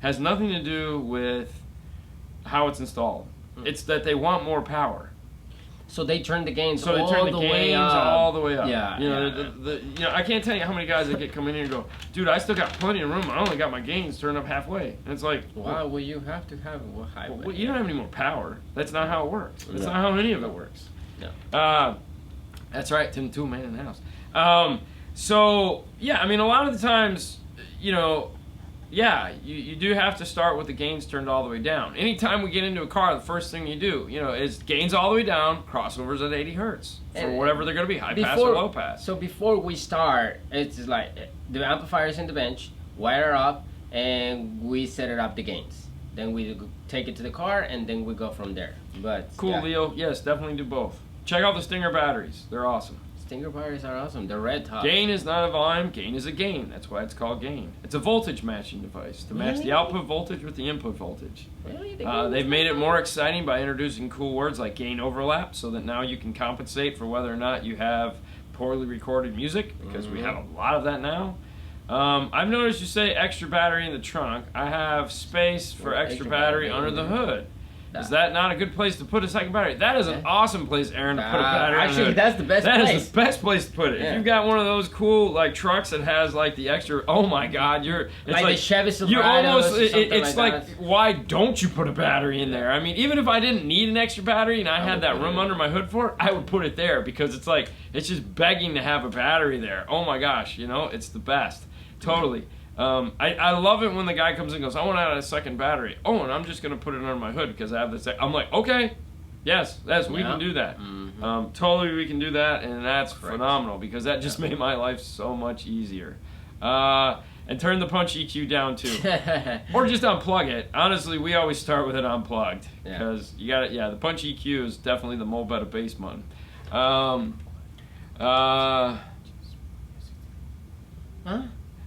has nothing to do with how it's installed. It's that they want more power. So they turn the gains all the way up. Yeah. You know, I can't tell you how many guys that come in here and go, dude, I still got plenty of room. I only got my gains turned up halfway. And it's like, why will you have to have a high? Well, you don't have any more power. That's not how it works. That's not how any of it works. No. That's right, Tim, two man in the house. So yeah, I mean, a lot of the times, you know, you do have to start with the gains turned all the way down. Anytime we get into a car, the first thing you do, you know, is gains all the way down, crossovers at 80 hertz for whatever they're going to be, high pass or low pass. So before we start, it's just like the amplifier's in the bench, wire up, and we set it up the gains. Then we take it to the car, and then we go from there. But cool, Leo. Yes, definitely do both. Check out the Stinger batteries. They're awesome. Stinger batteries are awesome. They're red hot. Gain is not a volume. Gain is a gain. That's why it's called gain. It's a voltage matching device to match the output voltage with the input voltage. Really? They've made it more exciting by introducing cool words like gain overlap, so that now you can compensate for whether or not you have poorly recorded music, because we have a lot of that now. I've noticed you say extra battery in the trunk. I have space for extra battery under the hood. Is that not a good place to put a second battery? That is an awesome place, Aaron, to put a battery. Actually, that's the best place. That is the best place to put it. If you've got one of those cool like trucks that has like the extra, oh my God, it's like the Chevy Silverado. You almost, it's like why don't you put a battery in there? I mean, even if I didn't need an extra battery and I had that room under my hood for it, I would put it there, because it's like it's just begging to have a battery there. Oh my gosh, you know, it's the best. Totally. I love it when the guy comes in and goes, I want to add a second battery. Oh, and I'm just going to put it under my hood because I have this. I'm like, okay, yes, we can do that. Totally, we can do that, and that's phenomenal, because that just made my life so much easier. And turn the punch EQ down too. Or just unplug it. Honestly, we always start with it unplugged, because you got it. Yeah, the punch EQ is definitely the mo better bass one.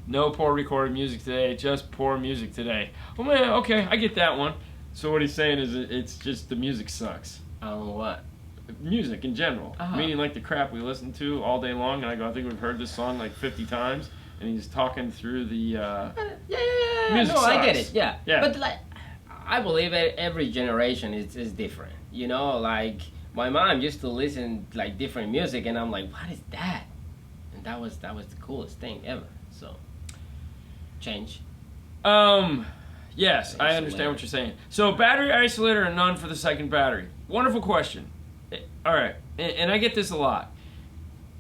No poor recorded music today, just poor music today. Oh man, okay, I get that one. So what he's saying is it's just the music sucks. What? Music in general. Meaning like the crap we listen to all day long, and I go, I think we've heard this song like 50 times, and he's talking through the music no, sucks. I get it, yeah. But like, I believe every generation is different. You know, like my mom used to listen like different music, and I'm like, what is that? And that was the coolest thing ever. So change. Yes, I understand what you're saying. So battery isolator and none for the second battery. Wonderful question. All right, and I get this a lot.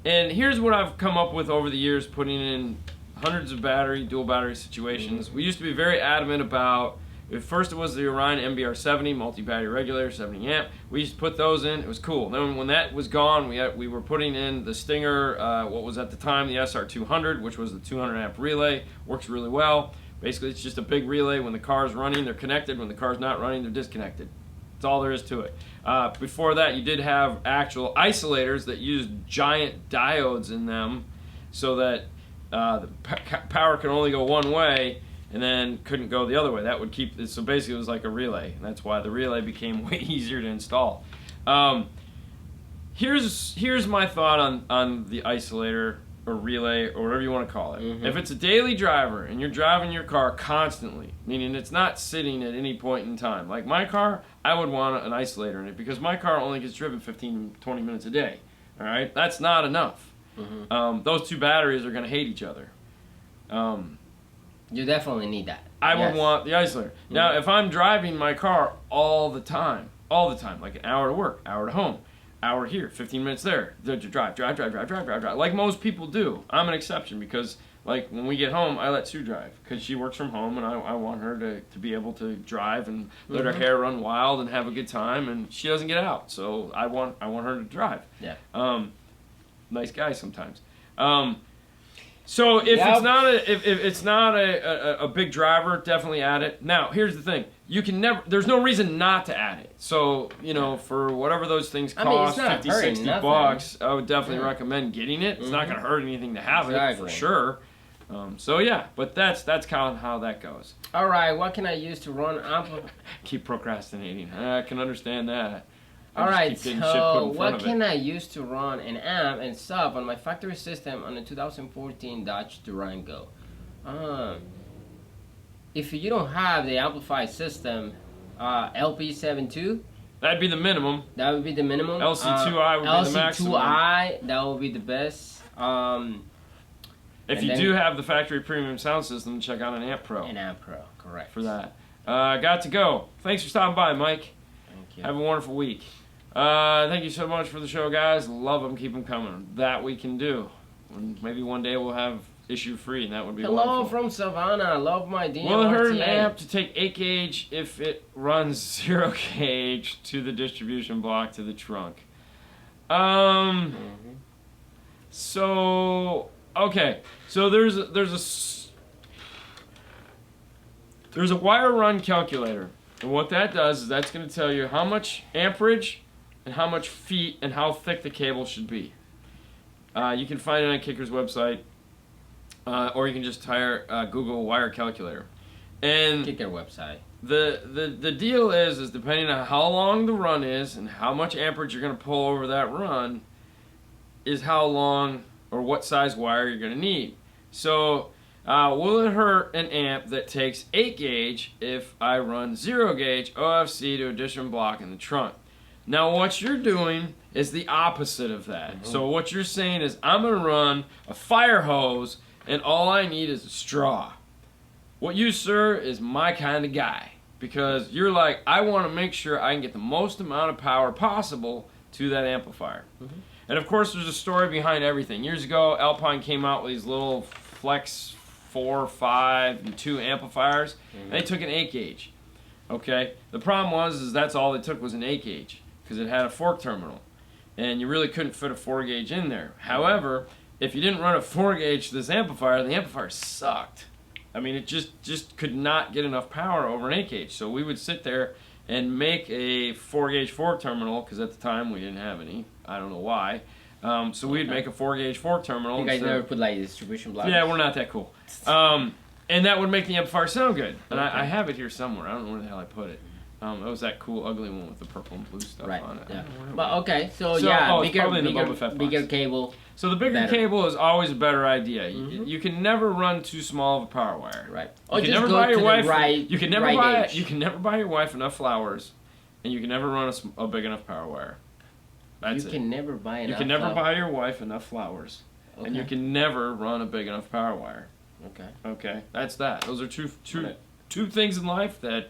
And here's what I've come up with over the years, putting in hundreds of dual battery situations. We used to be very adamant about, first it was the Orion MBR70 multi-battery regulator, 70 amp. We used to put those in. It was cool. Then when that was gone, we were putting in the Stinger, what was at the time the SR200, which was the 200 amp relay. Works really well. Basically, it's just a big relay. When the car's running, they're connected. When the car's not running, they're disconnected. That's all there is to it. Before that, you did have actual isolators that used giant diodes in them, so that the power can only go one way. and then couldn't go the other way. That would keep it. So basically, it was like a relay, and that's why the relay became way easier to install. Here's my thought on the isolator or relay or whatever you want to call it. If it's a daily driver and you're driving your car constantly, meaning it's not sitting at any point in time, like my car, I would want an isolator in it because my car only gets driven 15, 20 minutes a day. All right, that's not enough. Those two batteries are going to hate each other. You definitely need that. I would want the isolator. Now, if I'm driving my car all the time, like an hour to work, hour to home, hour here, 15 minutes there, drive. Like most people do. I'm an exception because, like, when we get home, I let Sue drive because she works from home, and I want her to be able to drive and let her hair run wild and have a good time, and she doesn't get out, so I want her to drive. Yeah. Nice guy sometimes. So if it's not a big driver, definitely add it. Now, here's the thing. There's no reason not to add it. So, for whatever those things cost, 50, 60 bucks, I would definitely recommend getting it. It's not going to hurt anything to have it, for sure. So yeah, but that's kind of how that goes. All right, what can I use to run Amplifier? Keep procrastinating. I can understand that. All right, so what can I use to run an amp and sub on my factory system on a 2014 Dodge Durango? If you don't have the amplified system, LP72. That'd be the minimum. That would be the minimum. LC2I would be the maximum. LC2I, that would be the best. If you do have the factory premium sound system, check out an Amp Pro. An Amp Pro, correct. For that. Got to go. Thanks for stopping by, Mike. Thank you. Have a wonderful week. Thank you so much for the show, guys. Love them. Keep them coming. That we can do. Maybe one day we'll have issue free, and that would be Hello wonderful. from Savannah. Love my DM. Will it hurt an amp to take 8 gauge if it runs 0 gauge to the distribution block to the trunk? So okay. So there's a wire run calculator, and what that does is that's going to tell you how much amperage and how much feet and how thick the cable should be. You can find it on Kicker's website, or you can just Google wire calculator. And Kicker website. The deal is depending on how long the run is and how much amperage you're going to pull over that run, is how long or what size wire you're going to need. So will it hurt an amp that takes 8 gauge if I run 0 gauge OFC to a distribution block in the trunk? Now what you're doing is the opposite of that. So what you're saying is I'm going to run a fire hose and all I need is a straw. What you, sir, is my kind of guy. Because you're like, I want to make sure I can get the most amount of power possible to that amplifier. And of course there's a story behind everything. Years ago, Alpine came out with these little Flex 4, 5, and 2 amplifiers. And they took an 8 gauge. Okay? The problem was that's all they took was an 8 gauge. Because it had a fork terminal. And you really couldn't fit a 4 gauge in there. However, if you didn't run a 4 gauge to this amplifier, the amplifier sucked. I mean, it just could not get enough power over an 8 gauge. So we would sit there and make a 4 gauge fork terminal, because at the time we didn't have any. I don't know why. So we'd make a 4 gauge fork terminal. You guys never put like distribution blocks? Yeah, we're not that cool. And that would make the amplifier sound good. And I have it here somewhere. I don't know where the hell I put it. It was that cool ugly one with the purple and blue stuff on it. Yeah. But okay, so yeah, bigger cable. So the bigger cable is always a better idea. You can never run too small of a power wire. Right. You can never buy your wife. You can never buy your wife enough flowers, and you can never run a big enough power wire. That's it. You can never buy enough. You can never buy your wife enough flowers, and you can never run a big enough power wire. Okay. Okay. That's that. Those are two things in life that.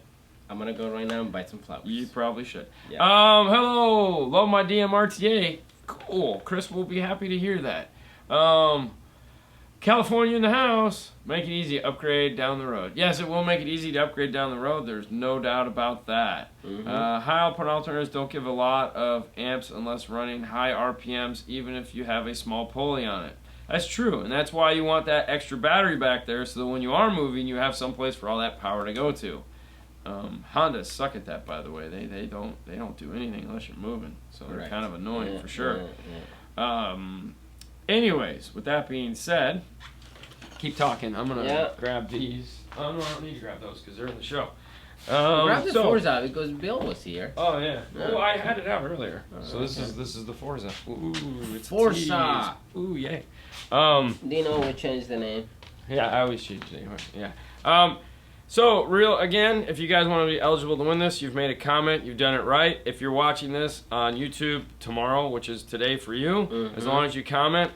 I'm gonna go right now and buy some flowers. You probably should. Yeah. Hello, love my DMRTA. Cool. Chris will be happy to hear that. California in the house. Make it easy to upgrade down the road. Yes, it will make it easy to upgrade down the road. There's no doubt about that. High output alternators don't give a lot of amps unless running high RPMs, even if you have a small pulley on it. That's true, and that's why you want that extra battery back there, so that when you are moving, you have some place for all that power to go to. Hondas suck at that, by the way. They don't do anything unless you're moving, so they're kind of annoying for sure. Anyways, with that being said, keep talking. I'm gonna grab these. Oh, no, I don't need to grab those because they're in the show. Grab the Forza because Bill was here. Oh, yeah. Oh, I had it out earlier. So this is the Forza. Ooh, it's Forza. Ooh, yay. Dino will change the name. Yeah, I always change the name. Yeah. So, again, if you guys want to be eligible to win this, you've made a comment, you've done it right. If you're watching this on YouTube tomorrow, which is today for you, as long as you comment,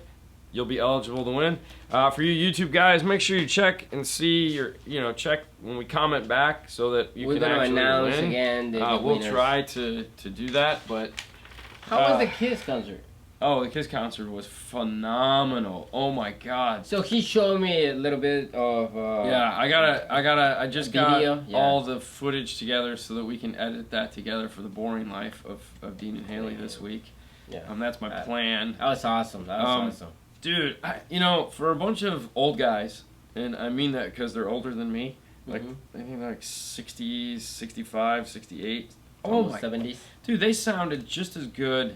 you'll be eligible to win. For you YouTube guys, make sure you check and see check when we comment back so that you can actually announce win. Again the we'll winners. try to do that, but how was the Kiss concert? Oh, the Kiss concert was phenomenal. Oh my God. So he showed me a little bit of I just got video, all the footage together so that we can edit that together for the boring life of Dean and Haley this week. Yeah. That's my plan. That was awesome. Dude, for a bunch of old guys, and I mean that because they're older than me, like I think they're like 60s, 65, 68. Oh my 70s. Dude, they sounded just as good.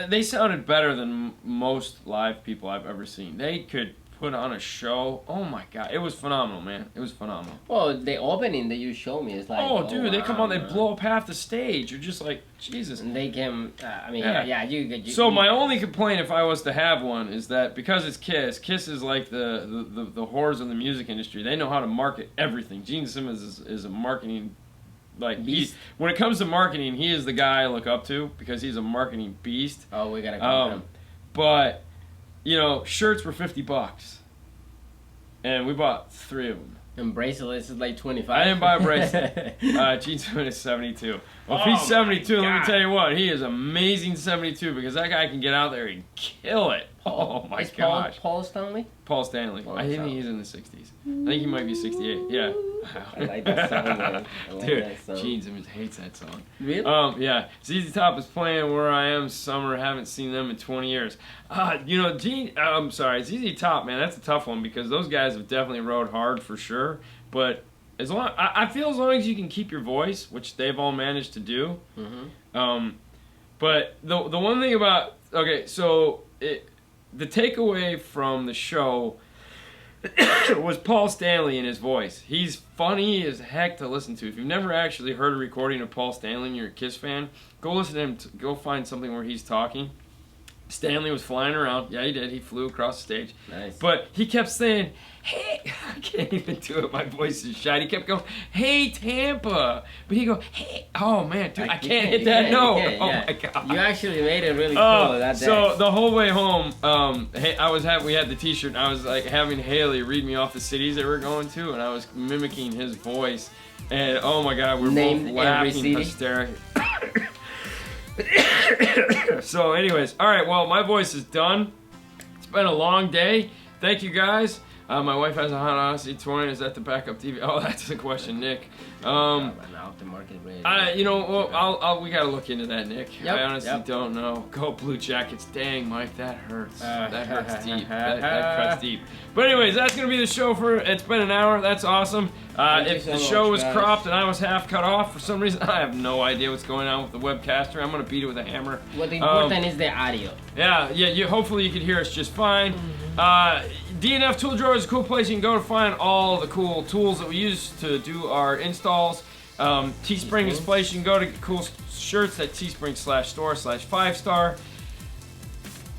They sounded better than most live people I've ever seen. They could put on a show. Oh my God, it was phenomenal, man. It was phenomenal. Well, the opening that you showed me is like, oh dude, they come on, they blow up half the stage. You're just like, Jesus. And they can, you. So my only complaint, if I was to have one, is that because it's Kiss, Kiss is like the whores of the music industry. They know how to market everything. Gene Simmons is a marketing. Like when it comes to marketing, he is the guy I look up to because he's a marketing beast. Oh, we gotta go him. But shirts were $50, and we bought 3 of them. And bracelets is like 25. I didn't buy a bracelet. Gene Simmons is 72. Well, if he's 72, let me tell you what, he is amazing 72 because that guy can get out there and kill it. Oh my gosh. Paul Stanley? Paul Stanley. I think he's in the 60s. I think he might be 68. Yeah. I like that song, man. Dude, Gene Simmons hates that song. Really? Yeah. ZZ Top is playing Where I Am Summer. Haven't seen them in 20 years. ZZ Top, man, that's a tough one because those guys have definitely rode hard for sure. But I feel as long as you can keep your voice, which they've all managed to do. But the one thing about the takeaway from the show was Paul Stanley and his voice. He's funny as heck to listen to. If you've never actually heard a recording of Paul Stanley and you're a Kiss fan, go listen to him. Go find something where he's talking. Stanley was flying around. Yeah, he did. He flew across the stage. Nice. But he kept saying, hey, I can't even do it. My voice is shot. He kept going, hey, Tampa. But he'd go, hey, oh, man, dude, I can't hit that note. Oh, my God. You actually made it really cool that day. So the whole way home, we had the T-shirt, and I was like having Haley read me off the cities that we're going to, and I was mimicking his voice. And, oh, my God, we were both laughing hysterically. So anyways, alright, well, my voice is done. It's been a long day. Thank you guys. My wife has a Honda Odyssey Touring. Is that the backup TV? Oh, that's the question, Nick. We gotta look into that, Nick. I honestly don't know. Go Blue Jackets. Dang, Mike, that hurts. That hurts deep. That cuts deep. But anyways, that's gonna be the show it's been an hour. That's awesome. If the show was cropped and I was half cut off for some reason, I have no idea what's going on with the webcaster. I'm gonna beat it with a hammer. What important is the audio. Yeah. Hopefully you can hear us just fine. DNF Tool Drawer is a cool place you can go to find all the cool tools that we use to do our installs. Teespring is a place you can go to get cool shirts at teespring.store/5star.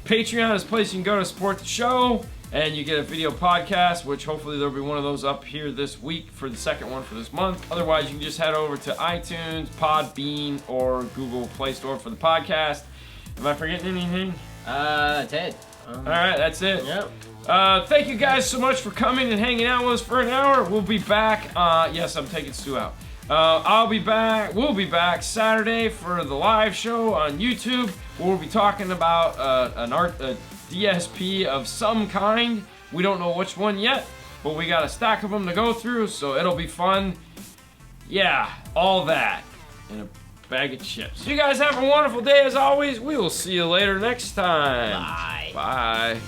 Patreon is a place you can go to support the show, and you get a video podcast, which hopefully there'll be one of those up here this week for the second one for this month. Otherwise, you can just head over to iTunes, Podbean, or Google Play Store for the podcast. Am I forgetting anything? That's it. Alright, that's it. Yep. Thank you guys so much for coming and hanging out with us for an hour. We'll be back. Yes, I'm taking Stu out. I'll be back. We'll be back Saturday for the live show on YouTube. We'll be talking about a DSP of some kind. We don't know which one yet, but we got a stack of them to go through, so it'll be fun. Yeah, all that in a bag of chips. You guys have a wonderful day as always. We will see you later next time. Bye. Bye.